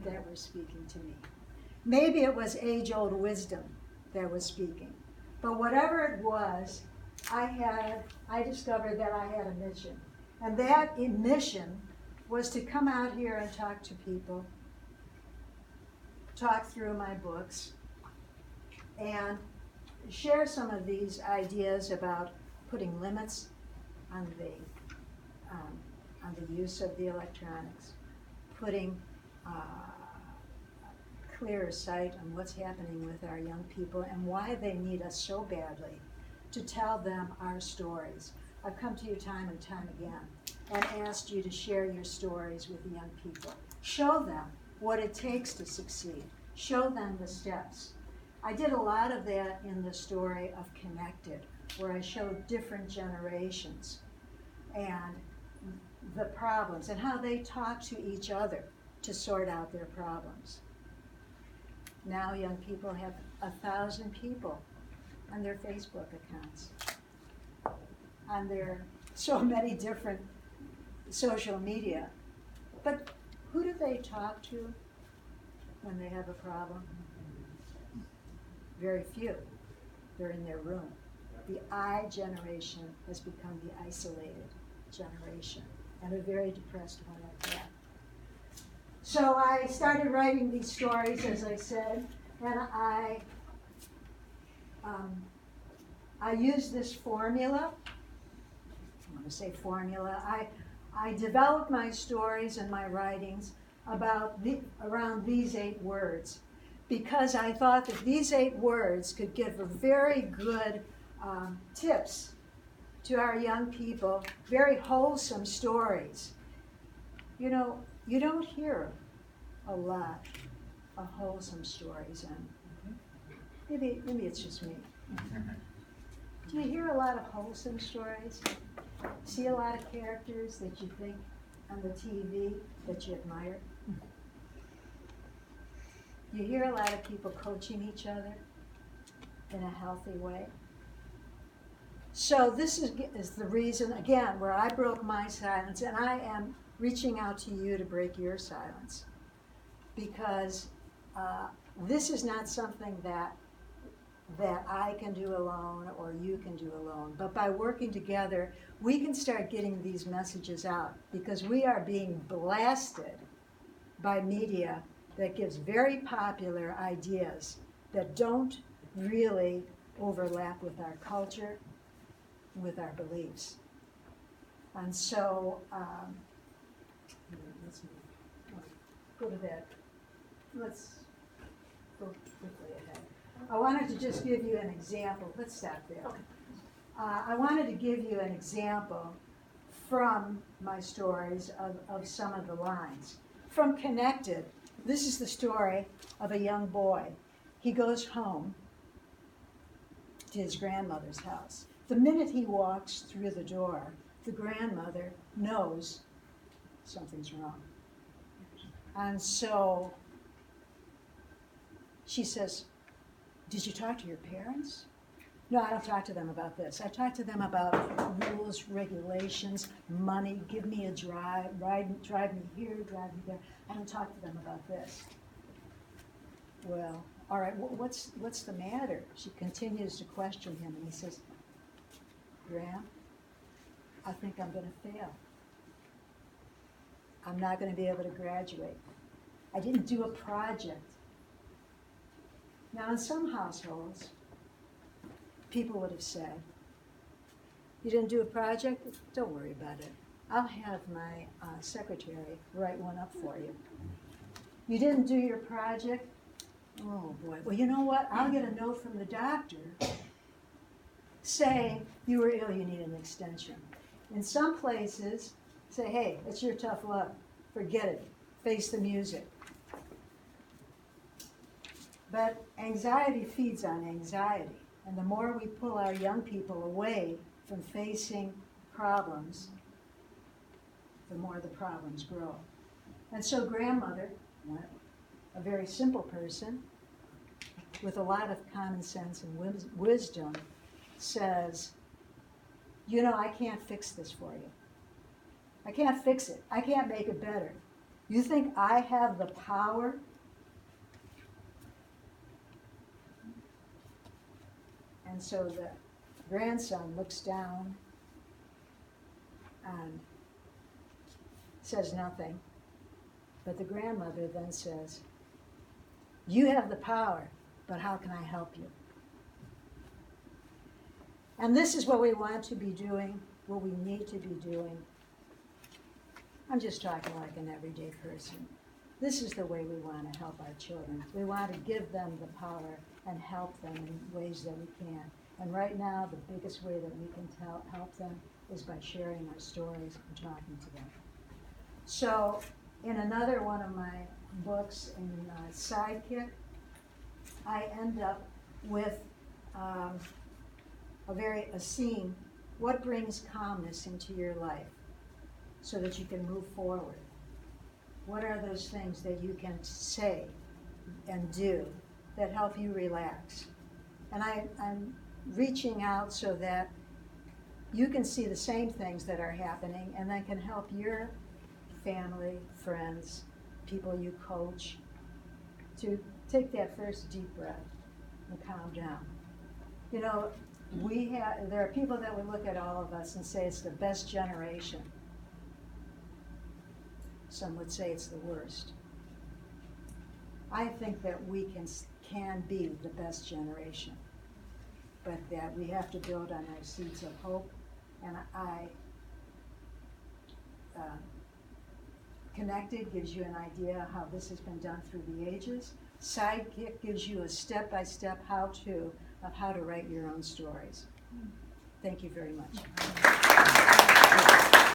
that were speaking to me. Maybe it was age-old wisdom that was speaking. But whatever it was, I discovered that I had a mission. And that mission was to come out here and talk to people, talk through my books, and share some of these ideas about putting limits on the use of the electronics, putting clearer sight on what's happening with our young people and why they need us so badly to tell them our stories. I've come to you time and time again and asked you to share your stories with the young people. Show them what it takes to succeed. Show them the steps. I did a lot of that in the story of Connected, where I showed different generations and the problems and how they talk to each other to sort out their problems. Now young people have 1,000 people on their Facebook accounts, on their so many different social media. But who do they talk to when they have a problem? Very few. They're in their room. The I generation has become the isolated generation, and a very depressed one at that. So I started writing these stories, as I said, and I used this formula. I want to say formula. I developed my stories and my writings around these 8 words, because I thought that these 8 words could give a very good tips to our young people, very wholesome stories. You know, you don't hear a lot of wholesome stories, and maybe it's just me. Do you hear a lot of wholesome stories? See a lot of characters that you think on the TV that you admire? You hear a lot of people coaching each other in a healthy way? So this is the reason, again, where I broke my silence, and I am reaching out to you to break your silence, because this is not something that I can do alone or you can do alone. But by working together, we can start getting these messages out, because we are being blasted by media that gives very popular ideas that don't really overlap with our culture, with our beliefs. And so, let's go to that. Let's go quickly ahead. I wanted to just give you an example. Let's stop there. I wanted to give you an example from my stories of some of the lines. From Connected, this is the story of a young boy. He goes home to his grandmother's house. The minute he walks through the door, the grandmother knows something's wrong. And so she says, "Did you talk to your parents?" "No, I don't talk to them about this. I talk to them about rules, regulations, money, give me a drive, drive me here, drive me there. I don't talk to them about this." "Well, all right, what's the matter?" She continues to question him, and he says, "Gram, I think I'm going to fail. I'm not going to be able to graduate. I didn't do a project." Now, in some households, people would have said, "You didn't do a project? Don't worry about it. I'll have my secretary write one up for you. You didn't do your project? Oh boy, well, you know what? I'll get a note from the doctor saying you were ill, you need an extension." In some places, say, "Hey, it's your tough luck. Forget it. Face the music." But anxiety feeds on anxiety. And the more we pull our young people away from facing problems, the more the problems grow. And so grandmother, a very simple person with a lot of common sense and wisdom, says, "You know, I can't fix this for you. I can't fix it. I can't make it better. You think I have the power And so the grandson looks down and says nothing. But the grandmother then says, "You have the power, but how can I help you?" And this is what we want to be doing, what we need to be doing. I'm just talking like an everyday person. This is the way we want to help our children. We want to give them the power and help them in ways that we can. And right now, the biggest way that we can help them is by sharing our stories and talking to them. So, in another one of my books, in Sidekick, I end up with a scene. What brings calmness into your life so that you can move forward? What are those things that you can say and do that help you relax? And I'm reaching out so that you can see the same things that are happening and that can help your family, friends, people you coach to take that first deep breath and calm down. You know, there are people that would look at all of us and say it's the best generation. Some would say it's the worst. I think that we can be the best generation, but that we have to build on our seeds of hope. And Connected gives you an idea how this has been done through the ages. Sidekick gives you a step-by-step how-to of how to write your own stories. Thank you very much.